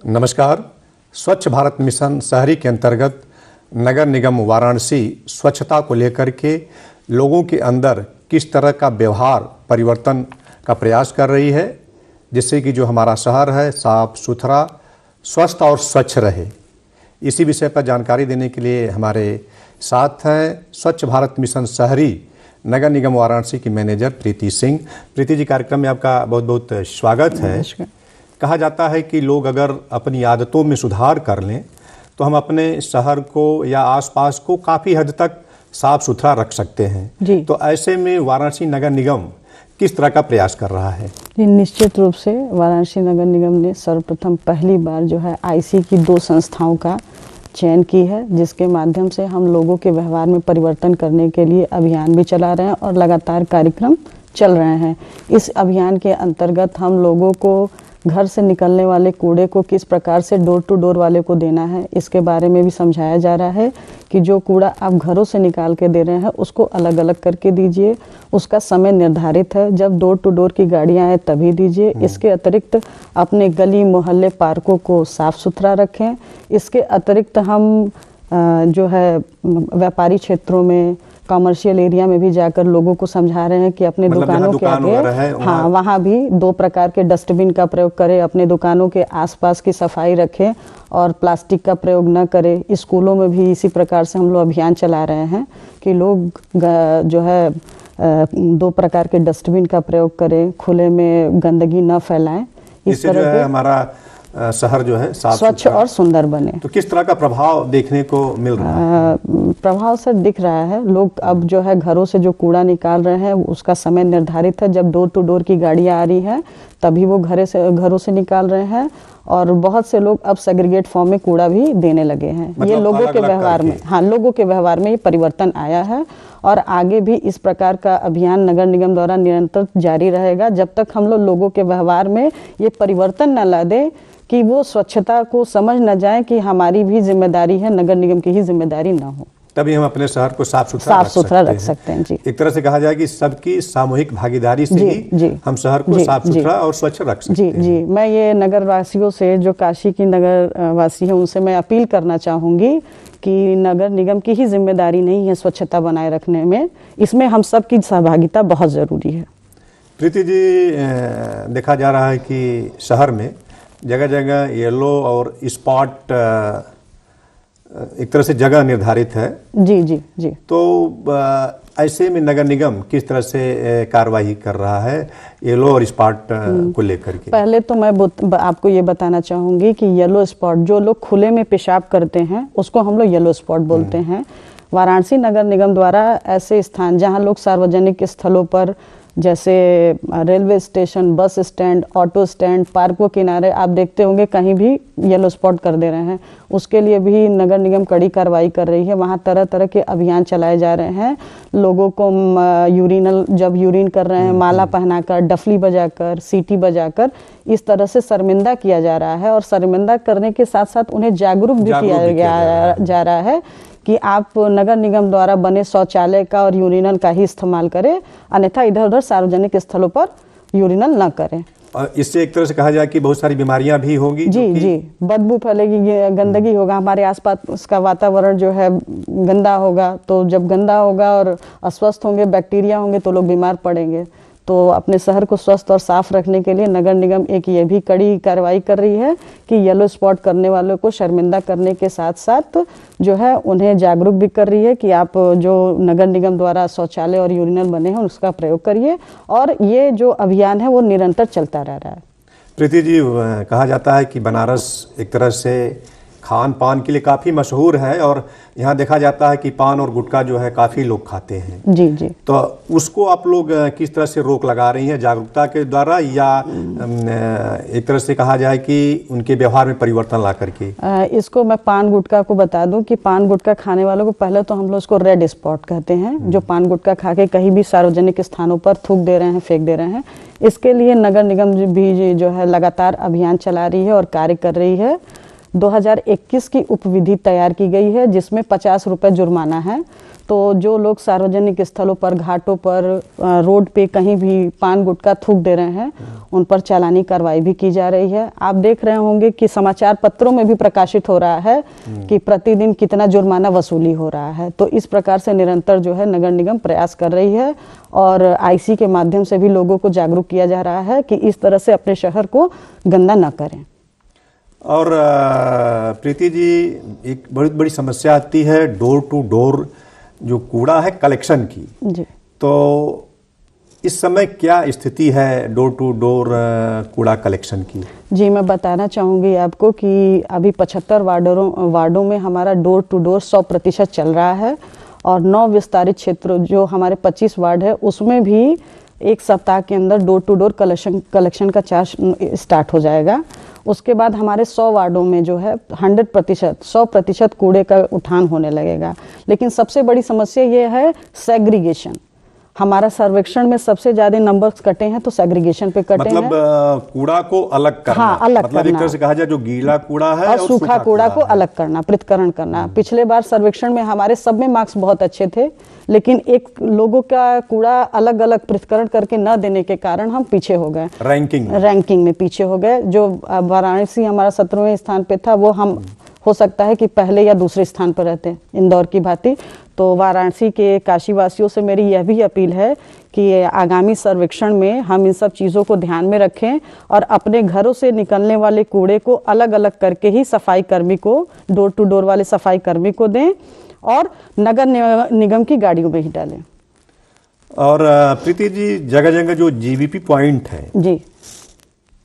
नमस्कार। स्वच्छ भारत मिशन शहरी के अंतर्गत नगर निगम वाराणसी स्वच्छता को लेकर के लोगों के अंदर किस तरह का व्यवहार परिवर्तन का प्रयास कर रही है, जिससे कि जो हमारा शहर है साफ सुथरा, स्वस्थ और स्वच्छ रहे। इसी विषय पर जानकारी देने के लिए हमारे साथ हैं स्वच्छ भारत मिशन शहरी नगर निगम वाराणसी की मैनेजर प्रीति सिंह। प्रीति जी, कार्यक्रम में आपका बहुत बहुत स्वागत है। कहा जाता है कि लोग अगर अपनी आदतों में सुधार कर लें तो हम अपने शहर को या आसपास को काफ़ी हद तक साफ सुथरा रख सकते हैं जी। तो ऐसे में वाराणसी नगर निगम किस तरह का प्रयास कर रहा है? जी, निश्चित रूप से वाराणसी नगर निगम ने सर्वप्रथम पहली बार जो है आईसी की 2 संस्थाओं का चयन की है, जिसके माध्यम से हम लोगों के व्यवहार में परिवर्तन करने के लिए अभियान भी चला रहे हैं और लगातार कार्यक्रम चल रहे हैं। इस अभियान के अंतर्गत हम लोगों को घर से निकलने वाले कूड़े को किस प्रकार से डोर टू डोर वाले को देना है, इसके बारे में भी समझाया जा रहा है कि जो कूड़ा आप घरों से निकाल के दे रहे हैं उसको अलग अलग करके दीजिए। उसका समय निर्धारित है, जब डोर टू डोर की गाड़ियां आए तभी दीजिए। इसके अतिरिक्त अपने गली मोहल्ले पार्कों को साफ सुथरा रखें। इसके अतिरिक्त हम जो है व्यापारी क्षेत्रों में, कमर्शियल एरिया में भी जाकर लोगों को समझा रहे हैं कि अपने दुकानों के आगे वहाँ भी 2 प्रकार के डस्टबिन का प्रयोग करें, अपने दुकानों के आसपास की सफाई रखें और प्लास्टिक का प्रयोग न करें। स्कूलों में भी इसी प्रकार से हम लोग अभियान चला रहे हैं कि लोग जो है 2 प्रकार के डस्टबिन का प्रयोग करें, खुले में गंदगी न फैलाएं। इस तरह से हमारा शहर जो है स्वच्छ और सुंदर बने। तो किस तरह का प्रभाव देखने को मिल रहा है? प्रभाव सर दिख रहा है। लोग अब जो है घरों से जो कूड़ा निकाल रहे हैं उसका समय निर्धारित है, जब डोर टू डोर की गाड़ियां आ रही हैं तभी वो घरों से निकाल रहे हैं। और बहुत से लोग अब सेग्रीगेट फॉर्म में कूड़ा भी देने लगे हैं। मतलब ये लोगों के व्यवहार में, लोगों के व्यवहार में ये परिवर्तन आया है और आगे भी इस प्रकार का अभियान नगर निगम द्वारा निरंतर जारी रहेगा, जब तक हम लोगों के व्यवहार में ये परिवर्तन न ला दें कि वो स्वच्छता को समझ न जाए कि हमारी भी जिम्मेदारी है, नगर निगम की ही जिम्मेदारी ना हो। तभी हम अपने शहर को साफ सुथरा रख सकते हैं जी। एक तरह से कहा जाए कि सबकी सामूहिक भागीदारी से ही हम शहर को साफ सुथरा और स्वच्छ रख सकते हैं। जी, मैं ये नगर वासियों से, जो काशी की नगर वासी हैं, उनसे मैं अपील करना चाहूँगी कि नगर निगम की ही जिम्मेदारी नहीं है स्वच्छता बनाए रखने में, इसमें हम सब की सहभागिता बहुत ज़रूरी है। प्रीति जी, देखा जा रहा है कि शहर में जगह जगह येलो और स्पॉट एक तरह से जगह निर्धारित है। जी। तो ऐसे में नगर निगम किस तरह से कार्रवाई कर रहा है येलो और स्पॉट को लेकर के? पहले तो मैं आपको ये बताना चाहूँगी कि येलो स्पॉट, जो लोग खुले में पेशाब करते हैं उसको हम लोग येलो स्पॉट बोलते हैं। वाराणसी नगर निगम द्वारा ऐसे स्थान जहाँ लोग सार्वजनिक स्थलों पर, जैसे railway station, bus stand, auto stand, पार्कों किनारे आप देखते होंगे कहीं भी येलो स्पॉट कर दे रहे हैं, उसके लिए भी नगर निगम कड़ी कार्रवाई कर रही है। वहाँ तरह तरह के अभियान चलाए जा रहे हैं। लोगों को जब यूरिन कर रहे हैं माला पहनाकर, डफली बजाकर, सीटी बजाकर इस तरह से शर्मिंदा किया जा रहा है। और शर्मिंदा करने के साथ साथ उन्हें जागरूक भी किया जा रहा है कि आप नगर निगम द्वारा बने शौचालय का और यूरिनल का ही इस्तेमाल करें, अन्यथा इधर उधर सार्वजनिक स्थलों पर यूरिनल न करें। और इससे एक तरह से कहा जाए कि बहुत सारी बीमारियां भी होंगी। जी, बदबू फैलेगी, गंदगी होगा, हमारे आसपास उसका वातावरण जो है गंदा होगा। तो जब गंदा होगा और अस्वस्थ होंगे, बैक्टीरिया होंगे तो लोग बीमार पड़ेंगे। तो अपने शहर को स्वस्थ और साफ रखने के लिए नगर निगम एक ये भी कड़ी कार्रवाई कर रही है कि येलो स्पॉट करने वालों को शर्मिंदा करने के साथ साथ जो है उन्हें जागरूक भी कर रही है कि आप जो नगर निगम द्वारा शौचालय और यूरिनल बने हैं उसका प्रयोग करिए। और ये जो अभियान है वो निरंतर चलता रह रहा है। प्रीति जी, कहा जाता है कि बनारस एक तरह से खान पान के लिए काफ़ी मशहूर है और यहाँ देखा जाता है कि पान और गुटखा जो है काफ़ी लोग खाते हैं। जी। तो उसको आप लोग किस तरह से रोक लगा रही हैं, जागरूकता के द्वारा या एक तरह से कहा जाए कि उनके व्यवहार में परिवर्तन ला करके? इसको मैं पान गुटखा को बता दूं कि पान गुटखा खाने वालों को पहले तो हम लोग इसको रेड स्पॉट कहते हैं, जो पान गुटखा खा के कहीं भी सार्वजनिक स्थानों पर थूक दे रहे हैं, फेंक दे रहे हैं। इसके लिए नगर निगम भी जो है लगातार अभियान चला रही है और कार्य कर रही है। 2021 की उपविधि तैयार की गई है जिसमें 50 रुपये जुर्माना है। तो जो लोग सार्वजनिक स्थलों पर, घाटों पर, रोड पे कहीं भी पान गुटखा थूक दे रहे हैं, उन पर चालानी कार्रवाई भी की जा रही है। आप देख रहे होंगे कि समाचार पत्रों में भी प्रकाशित हो रहा है कि प्रतिदिन कितना जुर्माना वसूली हो रहा है। तो इस प्रकार से निरंतर जो है नगर निगम प्रयास कर रही है और आईसी के माध्यम से भी लोगों को जागरूक किया जा रहा है कि इस तरह से अपने शहर को गंदा न करें। और प्रीति जी, एक बहुत बड़ी समस्या आती है डोर टू डोर जो कूड़ा है कलेक्शन की जी। तो इस समय क्या स्थिति है डोर टू डोर कूड़ा कलेक्शन की? जी, मैं बताना चाहूँगी आपको कि अभी 75 वार्डों में हमारा डोर टू डोर 100% चल रहा है और 9 विस्तारित क्षेत्र जो हमारे 25 वार्ड है उसमें भी एक सप्ताह के अंदर डोर टू डोर कलेक्शन का चार्ज स्टार्ट हो जाएगा। उसके बाद हमारे 100 वार्डों में जो है 100% कूड़े का उठान होने लगेगा। लेकिन सबसे बड़ी समस्या ये है सेग्रीगेशन। हमारा सर्वेक्षण में सबसे ज्यादा नंबर्स कटे हैं तो सेग्रीगेशन पे कटे हैं। मतलब कूड़ा को अलग करना। हाँ, अलग मतलब करना। एक तरह से कहा जाए जो गीला कूड़ा है और सूखा कूड़ा को अलग करना, पृथक्करण करना। पिछले बार सर्वेक्षण में हमारे सब में मार्क्स बहुत अच्छे थे, लेकिन एक लोगों का कूड़ा अलग अलग पृथक्करण करके न देने के कारण हम पीछे हो गए, रैंकिंग में पीछे हो गए। जो वाराणसी हमारा 17वें स्थान पे था वो हम हो सकता है कि पहले या दूसरे स्थान पर रहते हैं इंदौर की भांति। तो वाराणसी के काशीवासियों से मेरी यह भी अपील है कि आगामी सर्वेक्षण में हम इन सब चीज़ों को ध्यान में रखें और अपने घरों से निकलने वाले कूड़े को अलग अलग करके ही सफाई कर्मी को, डोर टू डोर वाले सफाई कर्मी को दें और नगर निगम की गाड़ियों में ही डालें। और प्रीति जी, जगह जगह जो जीवीपी पॉइंट है जी,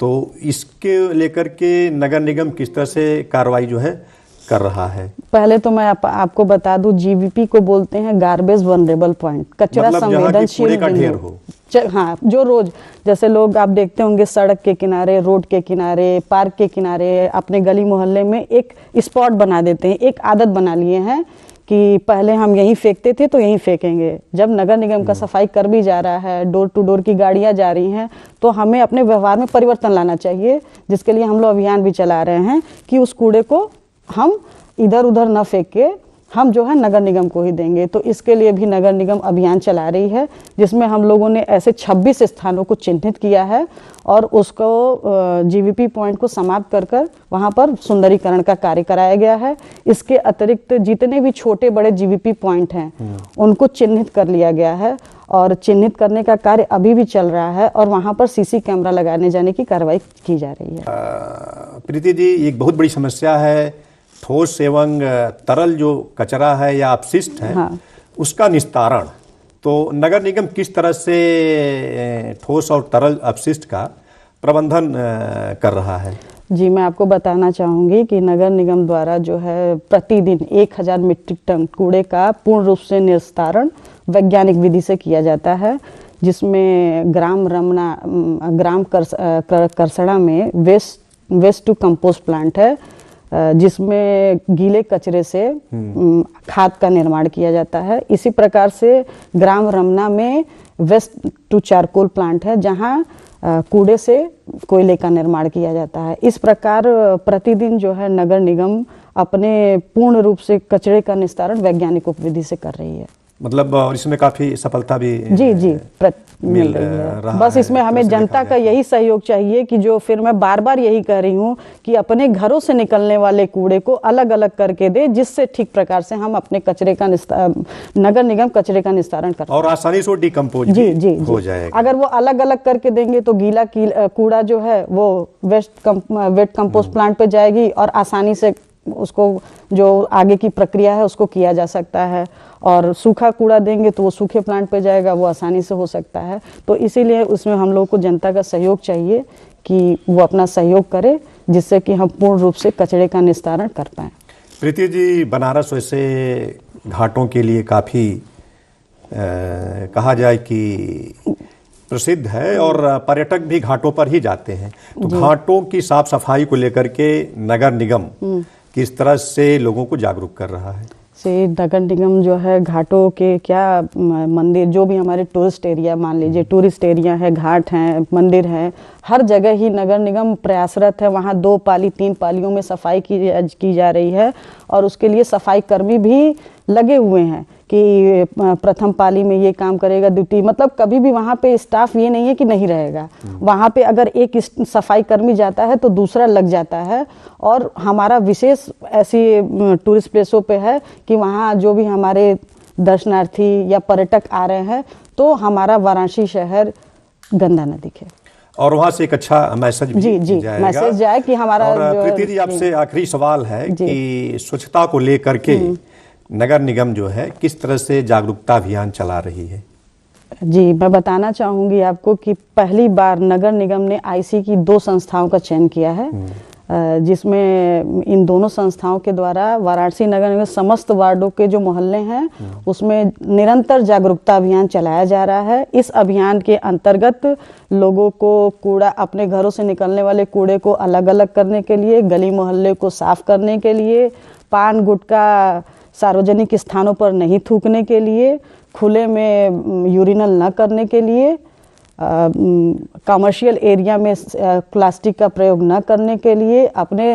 तो इसके लेकर के नगर निगम किस तरह से कार्रवाई जो है कर रहा है? पहले तो मैं आपको बता दूं, जीवीपी को बोलते हैं गार्बेज वनरेबल पॉइंट, कचरा संवेदनशील बिंदु। हाँ, जो रोज जैसे लोग आप देखते होंगे सड़क के किनारे, रोड के किनारे, पार्क के किनारे, अपने गली मोहल्ले में एक स्पॉट बना देते हैं, एक आदत बना लिए हैं कि पहले हम यहीं फेंकते थे तो यहीं फेंकेंगे। जब नगर निगम का सफाई कर भी जा रहा है, डोर टू डोर की गाड़ियां जा रही हैं, तो हमें अपने व्यवहार में परिवर्तन लाना चाहिए, जिसके लिए हम लोग अभियान भी चला रहे हैं कि उस कूड़े को हम इधर उधर न फेंक के हम जो है नगर निगम को ही देंगे। तो इसके लिए भी नगर निगम अभियान चला रही है, जिसमें हम लोगों ने ऐसे 26 स्थानों को चिन्हित किया है और उसको जीवीपी पॉइंट को समाप्त कर कर वहाँ पर सुंदरीकरण का कार्य कराया गया है। इसके अतिरिक्त जितने भी छोटे बड़े जीवीपी पॉइंट हैं उनको चिन्हित कर लिया गया है और चिन्हित करने का कार्य अभी भी चल रहा है और वहाँ पर सीसी कैमरा लगाने जाने की कार्रवाई की जा रही है। प्रीति जी, एक बहुत बड़ी समस्या है ठोस एवं तरल जो कचरा है या अपशिष्ट है, हाँ, उसका निस्तारण। तो नगर निगम किस तरह से ठोस और तरल अपशिष्ट का प्रबंधन कर रहा है? जी, मैं आपको बताना चाहूँगी कि नगर निगम द्वारा जो है प्रतिदिन 1000 मीट्रिक टन कूड़े का पूर्ण रूप से निस्तारण वैज्ञानिक विधि से किया जाता है, जिसमें ग्राम करसड़ा में वेस्ट टू कंपोस्ट प्लांट है, जिसमें गीले कचरे से खाद का निर्माण किया जाता है। इसी प्रकार से ग्राम रमना में वेस्ट टू चारकोल प्लांट है, जहां कूड़े से कोयले का निर्माण किया जाता है। इस प्रकार प्रतिदिन जो है नगर निगम अपने पूर्ण रूप से कचरे का निस्तारण वैज्ञानिक उपविधि से कर रही है। मतलब और इसमें काफी सफलता भी जी मिल रही है। बस इसमें हमें जनता का यही सहयोग चाहिए कि जो फिर मैं बार बार यही कह रही हूँ कि अपने घरों से निकलने वाले कूड़े को अलग अलग करके दे, जिससे ठीक प्रकार से हम अपने कचरे का नगर निगम कचरे का निस्तारण कर और आसानी से डिकम्पोज हो जाएगा। अगर वो अलग अलग करके देंगे तो गीला कूड़ा जो है वो वेट कंपोस्ट प्लांट पे जाएगी और आसानी से उसको जो आगे की प्रक्रिया है उसको किया जा सकता है, और सूखा कूड़ा देंगे तो वो सूखे प्लांट पे जाएगा, वो आसानी से हो सकता है। तो इसीलिए उसमें हम लोग को जनता का सहयोग चाहिए कि वो अपना सहयोग करे, जिससे कि हम पूर्ण रूप से कचरे का निस्तारण कर पाएँ। प्रीति जी, बनारस वैसे घाटों के लिए काफ़ी कहा जाए कि प्रसिद्ध है और पर्यटक भी घाटों पर ही जाते हैं। तो घाटों की साफ सफाई को लेकर के नगर निगम किस तरह से लोगों को जागरूक कर रहा है? नगर निगम जो है घाटों के क्या मंदिर, जो भी हमारे टूरिस्ट एरिया, मान लीजिए टूरिस्ट एरिया है, घाट हैं, मंदिर हैं, हर जगह ही नगर निगम प्रयासरत है। वहाँ 2 पाली 3 पालियों में सफाई की जा रही है और उसके लिए सफाई कर्मी भी लगे हुए हैं कि प्रथम पाली में ये काम करेगा, ड्यूटी, मतलब कभी भी वहाँ पे स्टाफ ये नहीं है कि नहीं रहेगा। वहाँ पे अगर एक सफाई कर्मी जाता है तो दूसरा लग जाता है। और हमारा विशेष ऐसी टूरिस्ट प्लेसों पे है कि वहाँ जो भी हमारे दर्शनार्थी या पर्यटक आ रहे हैं तो हमारा वाराणसी शहर गंदा न दिखे और वहाँ से एक अच्छा मैसेज भी जी जाएगा। मैसेज जाए कि हमारा और जो प्रीति जी, आपसे आखिरी सवाल है कि स्वच्छता को लेकर के नगर निगम जो है किस तरह से जागरूकता अभियान चला रही है? जी, मैं बताना चाहूँगी आपको कि पहली बार नगर निगम ने आईसी की 2 संस्थाओं का चयन किया है, जिसमें इन दोनों संस्थाओं के द्वारा वाराणसी नगर निगम समस्त वार्डों के जो मोहल्ले हैं उसमें निरंतर जागरूकता अभियान चलाया जा रहा है। इस अभियान के अंतर्गत लोगों को कूड़ा, अपने घरों से निकलने वाले कूड़े को अलग अलग करने के लिए, गली मोहल्ले को साफ करने के लिए, पान गुटखा सार्वजनिक स्थानों पर नहीं थूकने के लिए, खुले में यूरिनल न करने के लिए, कमर्शियल एरिया में प्लास्टिक का प्रयोग न करने के लिए, अपने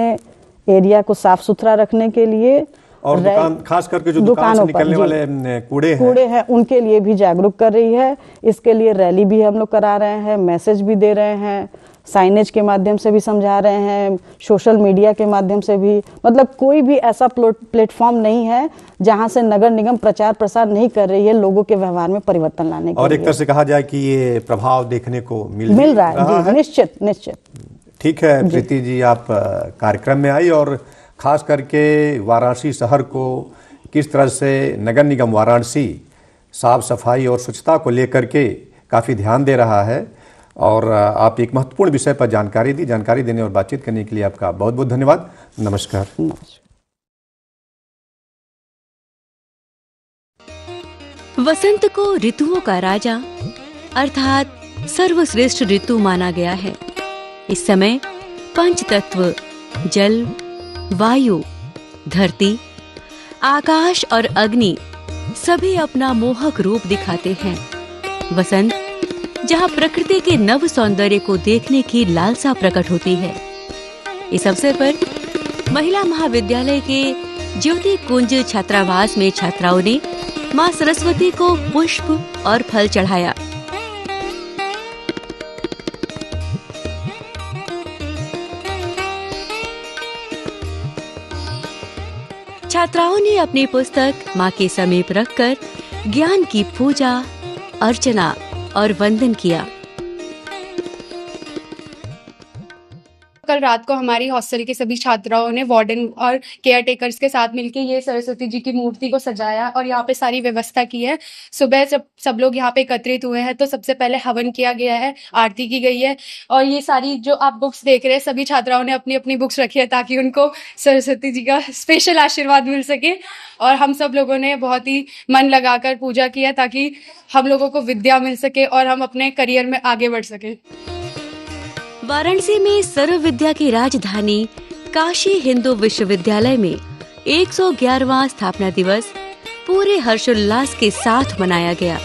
एरिया को साफ सुथरा रखने के लिए, और दुकान, खास करके जो दुकान से निकलने वाले कूड़े हैं उनके लिए भी जागरूक कर रही है। इसके लिए रैली भी हम लोग करा रहे हैं, मैसेज भी दे रहे हैं, साइनेज के माध्यम से भी समझा रहे हैं, सोशल मीडिया के माध्यम से भी। मतलब कोई भी ऐसा प्लेटफॉर्म नहीं है जहां से नगर निगम प्रचार प्रसार नहीं कर रही है लोगों के व्यवहार में परिवर्तन लाने के लिए। और एक तरह से कहा जाए कि ये प्रभाव देखने को मिल रहा है। जी, निश्चित। ठीक है प्रीति जी, आप कार्यक्रम में आई और खास करके वाराणसी शहर को किस तरह से नगर निगम वाराणसी साफ सफाई और स्वच्छता को लेकर के काफ़ी ध्यान दे रहा है और आप एक महत्वपूर्ण विषय पर जानकारी दी। जानकारी देने और बातचीत करने के लिए आपका बहुत बहुत धन्यवाद। नमस्कार। वसंत को ऋतुओं का राजा अर्थात सर्वश्रेष्ठ ऋतु माना गया है। इस समय पंच तत्व जल, वायु, धरती, आकाश और अग्नि सभी अपना मोहक रूप दिखाते हैं। वसंत जहाँ प्रकृति के नव सौंदर्य को देखने की लालसा प्रकट होती है। इस अवसर पर महिला महाविद्यालय के ज्योति कुंज छात्रावास में छात्राओं ने मां सरस्वती को पुष्प और फल चढ़ाया। छात्राओं ने अपनी पुस्तक मां के समीप रखकर ज्ञान की पूजा, अर्चना और वंदन किया। कल रात को हमारी हॉस्टल के सभी छात्राओं ने वार्डन और केयर टेकर्स के साथ मिलकर ये सरस्वती जी की मूर्ति को सजाया और यहाँ पे सारी व्यवस्था की है। सुबह जब सब लोग यहाँ पे एकत्रित हुए हैं तो सबसे पहले हवन किया गया है, आरती की गई है और ये सारी जो आप बुक्स देख रहे हैं सभी छात्राओं ने अपनी अपनी बुक्स रखी है ताकि उनको सरस्वती जी का स्पेशल आशीर्वाद मिल सके। और हम सब लोगों ने बहुत ही मन लगाकर पूजा किया ताकि हम लोगों को विद्या मिल सके और हम अपने करियर में आगे बढ़ सके। वाराणसी में सर्व विद्या की राजधानी काशी हिंदू विश्वविद्यालय में 111वां स्थापना दिवस पूरे हर्षोल्लास के साथ मनाया गया।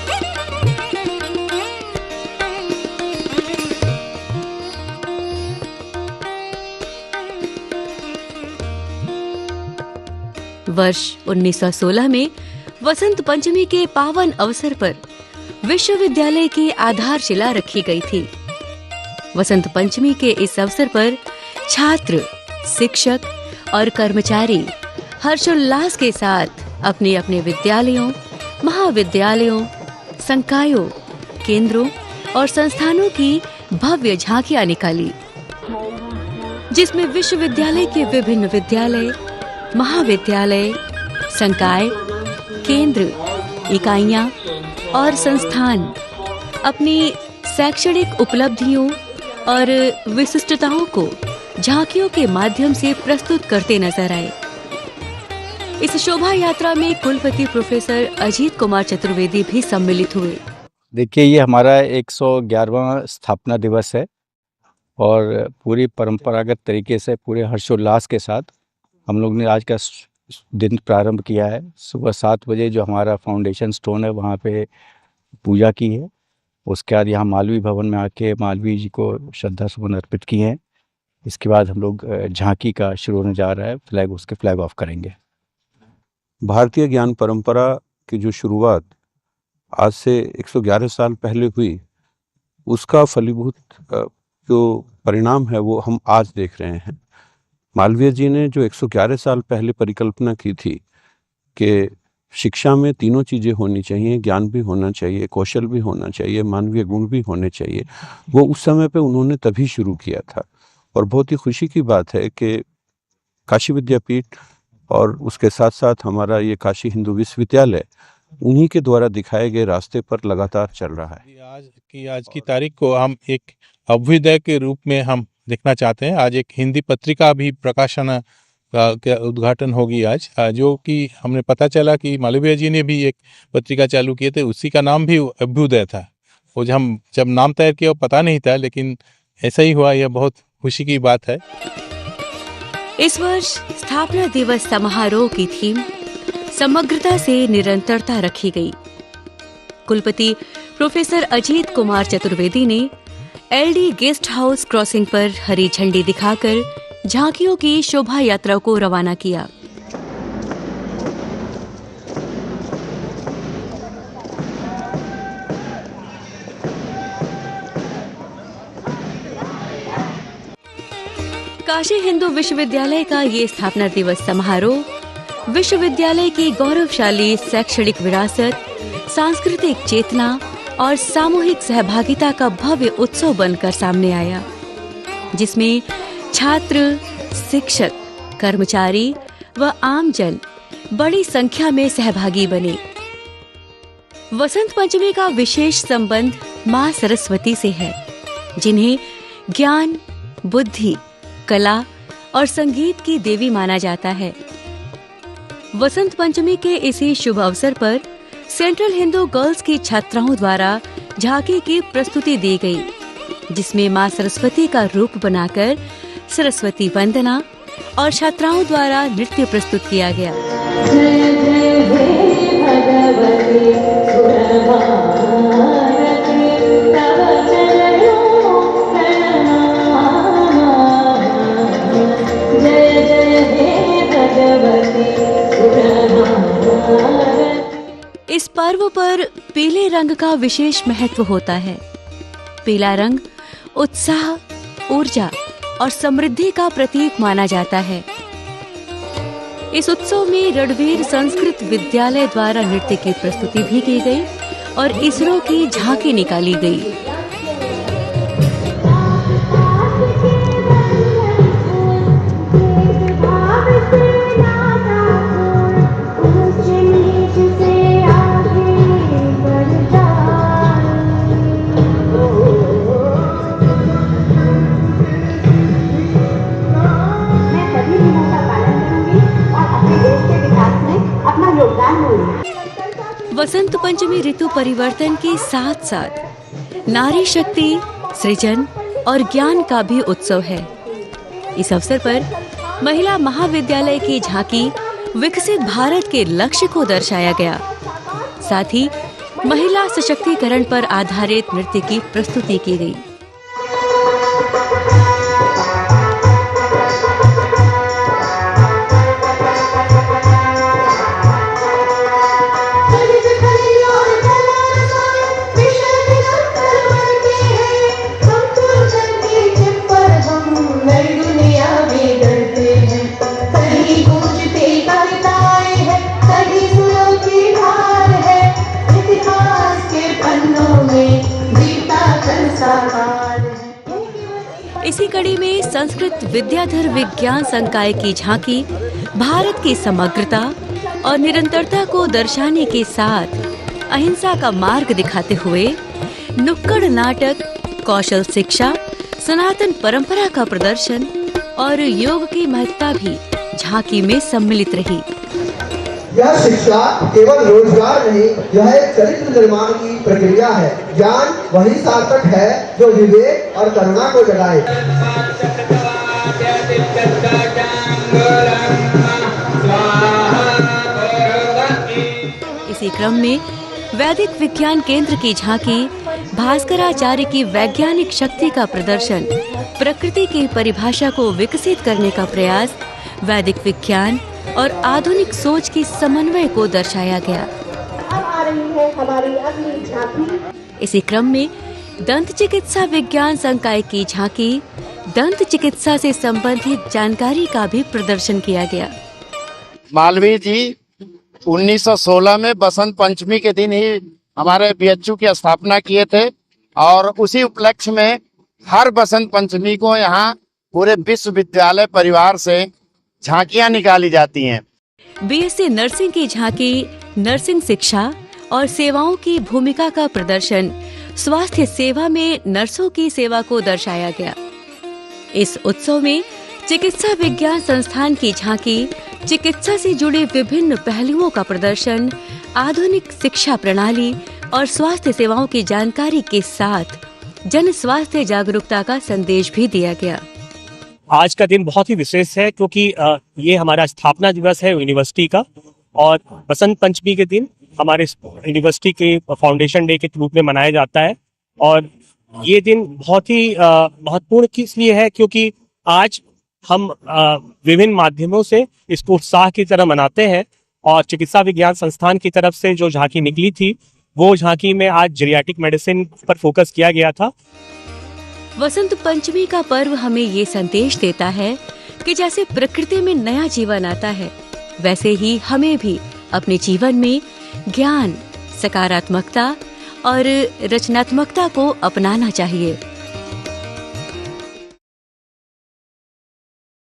वर्ष 1916 में वसंत पंचमी के पावन अवसर पर विश्वविद्यालय की आधारशिला रखी गई थी। वसंत पंचमी के इस अवसर पर छात्र, शिक्षक और कर्मचारी हर्षोल्लास के साथ अपने अपने विद्यालयों, महाविद्यालयों, संकायों, केंद्रों और संस्थानों की भव्य झांकियां निकाली, जिसमें विश्वविद्यालय के विभिन्न विद्यालय, महाविद्यालय, संकाय, केंद्र, इकाइयां और संस्थान अपनी शैक्षणिक उपलब्धियों और विशिष्टताओं को झांकियों के माध्यम से प्रस्तुत करते नजर आए। इस शोभा यात्रा में कुलपति प्रोफेसर अजीत कुमार चतुर्वेदी भी सम्मिलित हुए। देखिए, ये हमारा 111वां स्थापना दिवस है और पूरी परंपरागत तरीके से पूरे हर्षोल्लास के साथ हम लोग ने आज का दिन प्रारंभ किया है। सुबह 7 बजे जो हमारा फाउंडेशन स्टोन है वहाँ पे पूजा की है। उसके बाद यहाँ मालवीय भवन में आके मालवीय जी को श्रद्धा सुमन अर्पित किए हैं। इसके बाद हम लोग झांकी का शुरू होने जा रहा है, फ्लैग ऑफ करेंगे। भारतीय ज्ञान परंपरा की जो शुरुआत आज से 111 साल पहले हुई, उसका फलीभूत जो परिणाम है वो हम आज देख रहे हैं। मालवीय जी ने जो 111 साल पहले परिकल्पना की थी कि शिक्षा में तीनों चीज़ें होनी चाहिए, ज्ञान भी होना चाहिए, कौशल भी होना चाहिए, मानवीय गुण भी होने चाहिए, वो उस समय पे उन्होंने तभी शुरू किया था। और बहुत ही खुशी की बात है कि काशी विद्यापीठ और उसके साथ साथ हमारा ये काशी हिंदू विश्वविद्यालय उन्हीं के द्वारा दिखाए गए रास्ते पर लगातार चल रहा है। आज की तारीख को हम एक अभ्युदय के रूप में हम देखना चाहते हैं। आज एक हिंदी पत्रिका भी प्रकाशन का उद्घाटन होगी आज, जो कि हमने पता चला कि मालवीय जी ने भी एक पत्रिका चालू किए थे, उसी का नाम भी अभ्युदय था। वो जब नाम तैयार किया वो पता नहीं था, लेकिन ऐसा ही हुआ। यह बहुत खुशी की बात है। इस वर्ष स्थापना दिवस समारोह की थीम समग्रता से निरंतरता रखी गई। कुलपति प्रोफेसर अजीत कुमार चतुर्वेदी ने एलडी गेस्ट हाउस क्रॉसिंग पर हरी झंडी दिखाकर झांकियों की शोभा यात्रा को रवाना किया। काशी हिंदू विश्वविद्यालय का ये स्थापना दिवस समारोह विश्वविद्यालय की गौरवशाली शैक्षणिक विरासत, सांस्कृतिक चेतना और सामूहिक सहभागिता का भव्य उत्सव बनकर सामने आया, जिसमें छात्र, शिक्षक, कर्मचारी व आमजन बड़ी संख्या में सहभागी बने। वसंत पंचमी का विशेष संबंध मां सरस्वती से है, जिन्हें ज्ञान, बुद्धि, कला और संगीत की देवी माना जाता है। वसंत पंचमी के इसी शुभ अवसर पर सेंट्रल हिंदू गर्ल्स की छात्राओं द्वारा झांकी की प्रस्तुति दी गई, जिसमें मां सरस्वती का रूप बनाकर सरस्वती वंदना और छात्राओं द्वारा नृत्य प्रस्तुत किया गया। इस पर्व पर पीले रंग का विशेष महत्व होता है। पीला रंग उत्साह, ऊर्जा और समृद्धि का प्रतीक माना जाता है। इस उत्सव में रणवीर संस्कृत विद्यालय द्वारा नृत्य की प्रस्तुति भी की गई और इसरो की झांकी निकाली गई। वसंत पंचमी ऋतु परिवर्तन के साथ साथ नारी शक्ति, सृजन और ज्ञान का भी उत्सव है। इस अवसर पर महिला महाविद्यालय की झांकी विकसित भारत के लक्ष्य को दर्शाया गया। साथ ही महिला सशक्तिकरण पर आधारित नृत्य की प्रस्तुति की गई। इसी कड़ी में संस्कृत विद्याधर विज्ञान संकाय की झांकी भारत की समग्रता और निरंतरता को दर्शाने के साथ अहिंसा का मार्ग दिखाते हुए नुक्कड़ नाटक, कौशल शिक्षा, सनातन परंपरा का प्रदर्शन और योग की महत्ता भी झांकी में सम्मिलित रही। यह शिक्षा केवल रोजगार नहीं, यह एक चरित्र निर्माण की प्रक्रिया है। ज्ञान वही सार्थक है जो विवेक और करुणा को जगाए। इसी क्रम में वैदिक विज्ञान केंद्र की झांकी भास्कराचार्य की वैज्ञानिक शक्ति का प्रदर्शन, प्रकृति की परिभाषा को विकसित करने का प्रयास, वैदिक विज्ञान और आधुनिक सोच की समन्वय को दर्शाया गया। रही है हमारी अगली झांकी। इसी क्रम में दंत चिकित्सा विज्ञान संकाय की झांकी दंत चिकित्सा से संबंधित जानकारी का भी प्रदर्शन किया गया। मालवीय जी 1916 में बसंत पंचमी के दिन ही हमारे बीएचयू की स्थापना किए थे और उसी उपलक्ष्य में हर बसंत पंचमी को यहाँ पूरे विश्वविद्यालय परिवार से झांकियां निकाली जाती हैं। बीएससी नर्सिंग की झांकी नर्सिंग शिक्षा और सेवाओं की भूमिका का प्रदर्शन स्वास्थ्य सेवा में नर्सों की सेवा को दर्शाया गया। इस उत्सव में चिकित्सा विज्ञान संस्थान की झांकी चिकित्सा से जुड़े विभिन्न पहलुओं का प्रदर्शन, आधुनिक शिक्षा प्रणाली और स्वास्थ्य सेवाओं की जानकारी के साथ जन स्वास्थ्य जागरूकता का संदेश भी दिया गया। आज का दिन बहुत ही विशेष है क्योंकि ये हमारा स्थापना दिवस है यूनिवर्सिटी का और बसंत पंचमी के दिन हमारे यूनिवर्सिटी के फाउंडेशन डे के रूप में मनाया जाता है। और ये दिन बहुत ही महत्वपूर्ण इसलिए है क्योंकि आज हम विभिन्न माध्यमों से इसको उत्साह की तरह मनाते हैं और चिकित्सा विज्ञान संस्थान की तरफ से जो झांकी निकली थी वो झांकी में आज जेरियाट्रिक मेडिसिन पर फोकस किया गया था। वसंत पंचमी का पर्व हमें ये संदेश देता है कि जैसे प्रकृति में नया जीवन आता है वैसे ही हमें भी अपने जीवन में ज्ञान, सकारात्मकता और रचनात्मकता को अपनाना चाहिए।